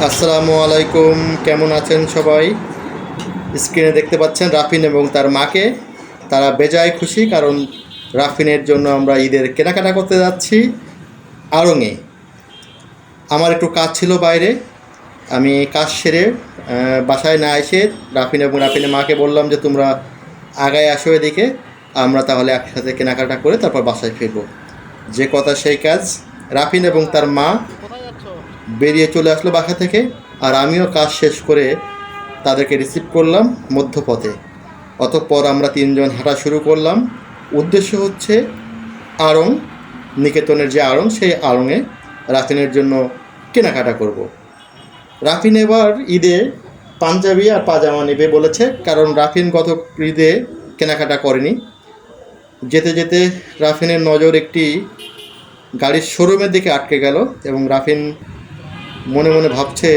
আসসালামু আলাইকুম, কেমন আছেন সবাই? স্ক্রিনে দেখতে পাচ্ছেন রাফিন এবং তার মাকে। তারা বেজায় খুশি, কারণ রাফিনের জন্য আমরা ঈদের কেনাকাটা করতে যাচ্ছি আড়ংয়ে। আমার একটু কাজ ছিল বাইরে, আমি কাজ সেরে বাসায় না এসে রাফিন এবং রাফিনের মাকে বললাম যে তোমরা আগায় আসো এদিকে, আমরা তাহলে একসাথে কেনাকাটা করে তারপর বাসায় ফিরবো। যে কথা সেই কাজ। রাফিন এবং তার মা বেরিয়ে চলে আসলো বাসা থেকে, আর আমিও কাজ শেষ করে তাদেরকে রিসিভ করলাম মধ্যপথে। অতঃপর আমরা তিনজন হাঁটা শুরু করলাম। উদ্দেশ্য হচ্ছে আড়ং, নিকেতনের যে আড়ং, সেই আড়ংয়ে রাফিনের জন্য কেনাকাটা করব। রাফিন এবার ঈদে পাঞ্জাবি আর পাজামা নেবে বলেছে, কারণ রাফিন গত ঈদে কেনাকাটা করেনি। যেতে যেতে রাফিনের নজর একটি গাড়ির শোরুমের দিকে আটকে গেল, এবং রাফিন মনে মনে ভাবছে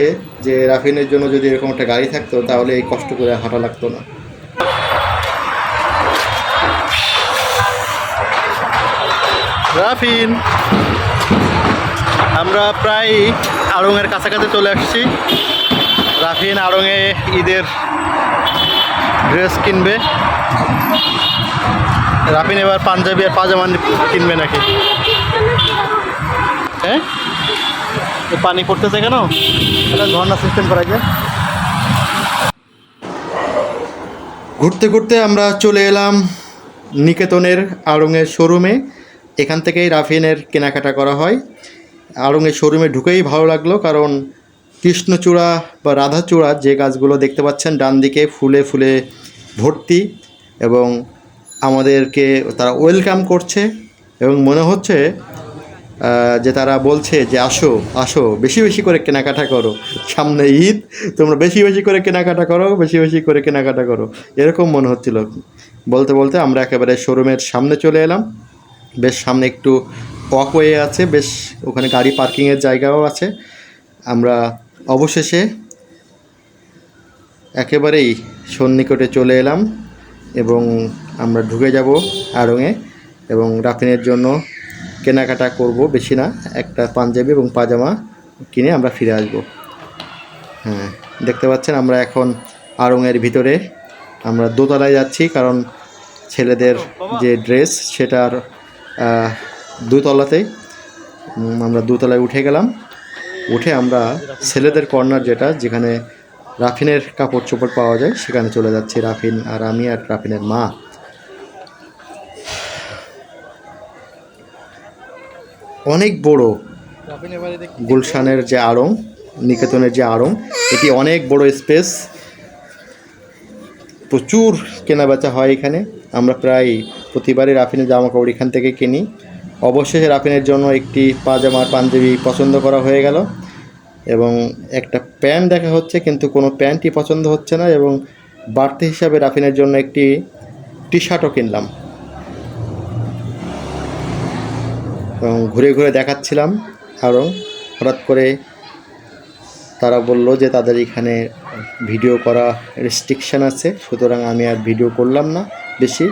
যে রাফিনের জন্য যদি এরকম একটা গাড়ি থাকতো তাহলে এই কষ্ট করে হাঁটা লাগতো না। রাফিন, আমরা প্রায় আড়ংয়ের কাছাকাছি চলে আসছি। রাফিন আড়ংয়ে ঈদের ড্রেস কিনবে। রাফিন এবার পাঞ্জাবি আর পাজামা কিনবে নাকি? হ্যাঁ, পানি পড়তেছে কেন? এটা ঝর্ণা সিস্টেম করা যায়। ঘুরতে ঘুরতে আমরা চলে এলাম নিকেতনের আড়ংয়ের শোরুমে। এখান থেকেই রাফিনের কেনাকাটা করা হয়। আড়ংয়ের শোরুমে ঢুকেই ভালো লাগলো, কারণ কৃষ্ণচূড়া বা রাধাচূড়া যে গাছগুলো দেখতে পাচ্ছেন ডান দিকে ফুলে ফুলে ভর্তি, এবং আমাদেরকে তারা ওয়েলকাম করছে, এবং মনে হচ্ছে যে তারা বলছে যে আসো আসো, বেশি বেশি করে কেনাকাটা করো, সামনে ঈদ, তোমরা বেশি বেশি করে কেনাকাটা করো, বেশি বেশি করে কেনাকাটা করো, এরকম মনে হচ্ছিল। বলতে বলতে আমরা একেবারে শোরুমের সামনে চলে এলাম। বেশ সামনে একটু ওয়াকওয়ে আছে, বেশ ওখানে গাড়ি পার্কিংয়ের জায়গাও আছে। আমরা অবশেষে একেবারেই সন্নিকটে চলে এলাম, এবং আমরা ঢুকে যাব আড়ংয়ে, এবং রাফিনের জন্য কেনাকাটা করব, বেশি না, একটা পাঞ্জাবি এবং পাজামা কিনে আমরা ফিরে আসব। হ্যাঁ, দেখতে পাচ্ছেন আমরা এখন আড়ংয়ের ভিতরে। আমরা দোতলায় যাচ্ছি, কারণ ছেলেদের যে ড্রেস সেটার দুতলাতেই। আমরা দুতলায় উঠে গেলাম। উঠে আমরা ছেলেদের কর্নার, যেখানে রাফিনের কাপড় চোপড় পাওয়া যায়, সেখানে চলে যাচ্ছি রাফিন আর আমি আর রাফিনের মা। অনেক বড় গুলশানের যে আড়ং, নিকেতনের যে আড়ং, এটি অনেক বড় স্পেস, প্রচুর কেনাবেচা হয় এখানে। আমরা প্রায় প্রতিবারই রাফিনের জামা কাপড় এখান থেকে কিনি। অবশেষে রাফিনের জন্য একটি পাজামার পাঞ্জাবি পছন্দ করা হয়ে গেল, এবং একটা প্যান্ট দেখা হচ্ছে, কিন্তু কোনো প্যান্টই পছন্দ হচ্ছে না, এবং বাড়তি হিসাবে রাফিনের জন্য একটি টি শার্টও কিনলাম, এবং ঘুরে ঘুরে দেখাচ্ছিলাম আরও। হঠাৎ করে তারা বলল যে তাদের এখানে ভিডিও করা রেস্ট্রিকশান আছে, সুতরাং আমি আর ভিডিও করলাম না বেশি,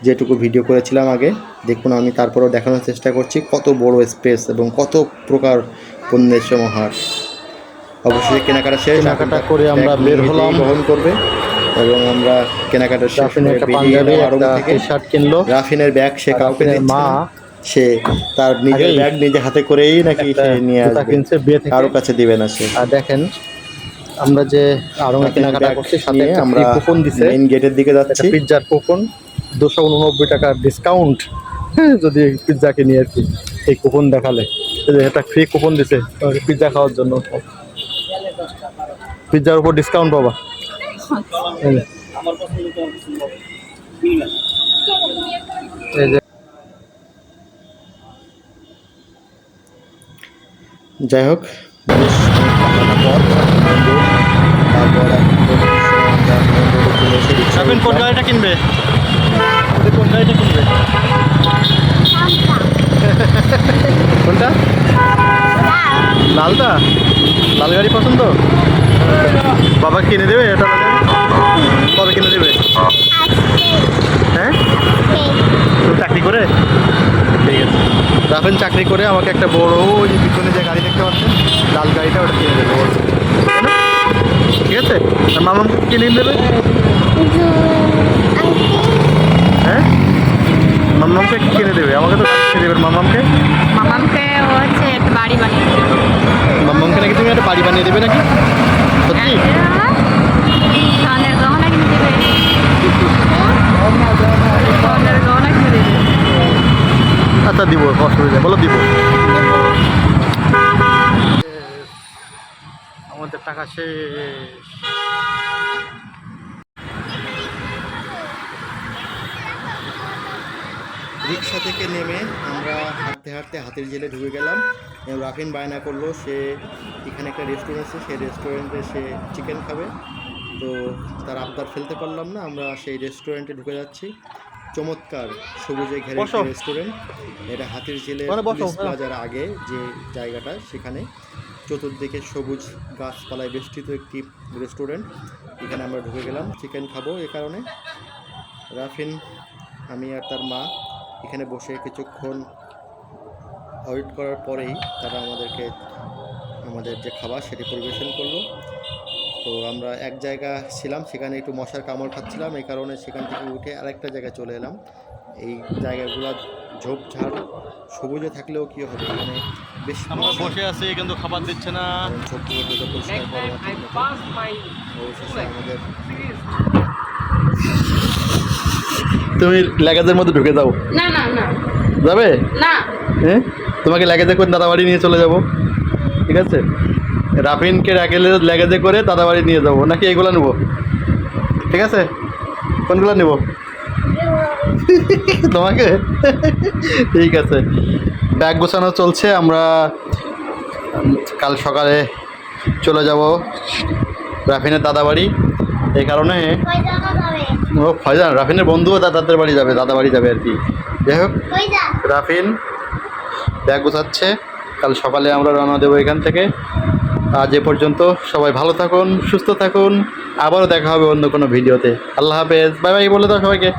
যেটুকু ভিডিও করেছিলাম আগে। দেখুন, আমি তারপরেও দেখানোর চেষ্টা করছি কত বড় স্পেস এবং কত প্রকার পণ্যের সমাহার। অবশ্যই কেনাকাটা শেষ, কেনাকাটা করে আমরা বের হলাম, গ্রহণ করবে, এবং আমরা কেনাকাটা শেষ থেকে শার্ট কিনলো। রাফিনের ব্যাগ সে কাউকে মা, সে তার নিজের ব্যাগ নিজে হাতে করেই নাকি সে নিয়ে আসবে, কারো কাছে দিবে না সে। আর দেখেন আমরা যে আড়ংয়ে কেনাকাটা করছি, সাথে আমরা কুপন দিছে, মেইন গেটের দিকে যাচ্ছি। পিৎজার কুপন 289 টাকার ডিসকাউন্ট, যদি পিৎজা কিনি আর কি, এই কুপন দেখালে একটা ফ্রি কুপন দিছে পিৎজা খাওয়ার জন্য। পিৎজার উপর ডিসকাউন্ট পাবা। এই যে, যাই হোক, কোন গাড়িটা কিনবে? কোন গাড়িটা কিনবে? কোনটা? লালটা? লাল গাড়ি পছন্দ? বাবা কিনে দেবে এটা? কবে কিনে দেবে? হ্যাঁ, চাকরি করে? ঠিক আছে, রাফিন চাকরি করে আমাকে একটা বড়, ওই যে পিছনে যে গাড়ি দেখতে পাচ্ছেন লাল গাড়িটা, ওটা কিনে দেবো। ঠিক আছে? আর মামামকে কিনে দেবে? হ্যাঁ, মামামকে কি কিনে দেবে? আমাকে তো কিনে দেবে। মামামকে হচ্ছে একটা বাড়ি বানিয়ে দেবে। মামামকে নাকি তুমি একটা বাড়ি বানিয়ে দেবে নাকি? সত্যি? কানের গহনা কিনে দেবে। কানের গহনা কিনে দেবে। আচ্ছা দিব, অসুবিধা, বলো দিব। আমাদের টাকা শেষ। রিক্সা থেকে নেমে আমরা হাঁটতে হাঁটতে হাতির ঝিলে ঢুকে গেলাম। এবং রাফিন বায়না করলো সে এখানে একটা রেস্টুরেন্ট আছে, সেই রেস্টুরেন্টে সে চিকেন খাবে। তো তার আবদার ফেলতে পারলাম না, আমরা সেই রেস্টুরেন্টে ঢুকে যাচ্ছি। চমৎকার সবুজে ঘেরা একটি রেস্টুরেন্ট। এটা হাতির ঝিলের পুলিশ প্লাজার আগে যে জায়গাটা, সেখানে চতুর্দিকে সবুজ গাছপালায় বেষ্টিত একটি রেস্টুরেন্ট। এখানে আমরা ঢুকে গেলাম, চিকেন খাবো। এ কারণে রাফিন, আমি আর তার মা এখানে বসে কিছুক্ষণ ওয়েট করার পরেই তারা আমাদেরকে আমাদের যে খাবার সেটি পরিবেশন করলো। তো আমরা এক জায়গা ছিলাম, সেখানে একটু মশার কামড় খাচ্ছিলাম, এই কারণে সেখান থেকে উঠে আরেকটা জায়গায় চলে এলাম। এই জায়গাগুলো ঝোপঝাড় সবুজে থাকলেও কি হবে, এখানে বেশ আমরা বসে আছি কিন্তু খাবার দিচ্ছে না। ঝোপঝাড়গুলো পরিষ্কার করা অবশেষে আমাদের। তুমি লেগাজের মধ্যে ঢুকে যাও। না না না যাবে না, হ্যাঁ, তোমাকে লেগেজে করে দাদাবাড়ি নিয়ে চলে যাব, ঠিক আছে? রাফিনকে লেগেজে করে দাদাবাড়ি নিয়ে যাব, নাকি এগুলো নেবো? ঠিক আছে, কোনগুলো নেব তোমাকে? ঠিক আছে, ব্যাগ গোছানো চলছে। আমরা কাল সকালে চলে যাব রাফিনের দাদাবাড়ি। এই কারণে ও ফয়জান রাফিনের বন্ধুও দাদাদের বাড়ি যাবে, দাদাবাড়ি যাবে আর কি। যাই হোক, রাফিন ব্যাগ গোছাচ্ছে, কাল সকালে আমরা রওনা দেবো এখান থেকে। আজ এ পর্যন্ত, সবাই ভালো থাকুন, সুস্থ থাকুন, আবারও দেখা হবে অন্য কোনো ভিডিওতে। আল্লাহ হাফেজ, বাই বাই বলে দাও সবাইকে।